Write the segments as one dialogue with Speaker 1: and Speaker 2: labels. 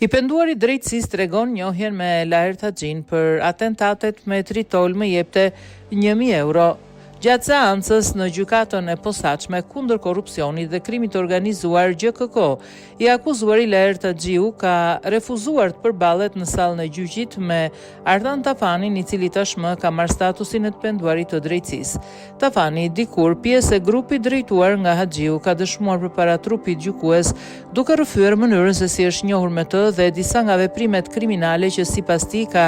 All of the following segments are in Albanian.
Speaker 1: I penduari drejtësisë tregon njohjen me Laher Taxhin për atentatet me tritol më jepte 1.000 euro. Gjatë seancës në gjykatën e posaçme kundër korrupsionit dhe krimit të organizuar GKK, i akuzuari Laher Taxhiu ka refuzuar të përballet në sallën e gjyqit me Artan Tafanin, i cili tashmë ka marrë statusin e të penduarit të drejtësisë. Tafani, dikur pjesë e grupit drejtuar nga Haxhiu, ka dëshmuar përpara trupit gjykues duke rrëfyer mënyrën se si është njohur me të dhe disa nga veprimet kriminale që sipas tij ka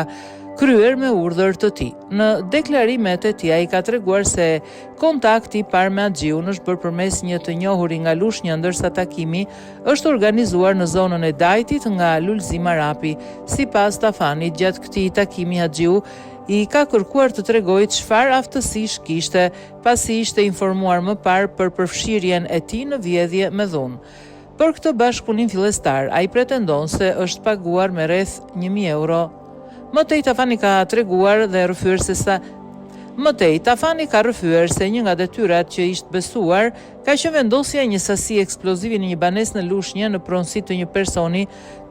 Speaker 1: kryer me urdhër të tij. Në deklarimet e tij ai ka treguar se kontakti i parë me Haxhiun është bërë përmes një të njohuri nga Lushnja, ndërsa takimi është organizuar në zonën e Dajtit nga Lulzim Arapi. Sipas Tafanit, gjatë këtij takimi Haxhiu i ka kërkuar të tregojë çfarë aftësish kishte, pasi ishte informuar më parë për përfshirjen e tij në vjedhje me dhunë. Për këtë bashkëpunim fillestar, ai pretendon se është paguar me rreth 1.000 euro. Mëtej Tafani ka treguar dhe rrëfyer Tafani ka rrëfyer se një nga detyrat që ishte besuar ka qenë vendosja një sasi eksplozivi në një banesë në Lushnjë në pronësi të një personi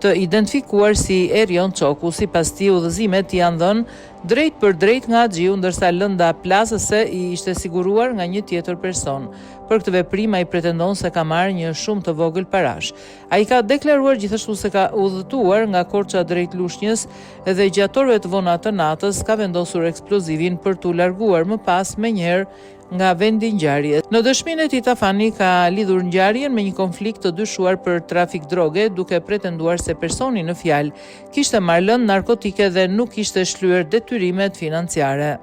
Speaker 1: të identifikuar si Erion Çoku. Sipas tij, udhëzimet janë dhënë drejt për drejt nga Haxhiu, ndërsa lënda plazëse i ishte siguruar nga një tjetër person. Për këtë veprim ai pretendon se ka marrë një shumë të vogël parash. Ai ka deklaruar gjithashtu se ka udhëtuar nga Korça drejt Lushnjës dhe gjatë orëve të vona të natës ka vendosur eksplozivin për t'u larguar më pas menjëherë nga vendi i ngjarjes. Në dëshminë e tij, Tafani ka lidhur ngjarjen me një konflikt të dyshuar për trafik droge, duke pretenduar se personi në fjalë kishte marrë lëndë narkotike dhe nuk kishte shlyer detyrimet financiare.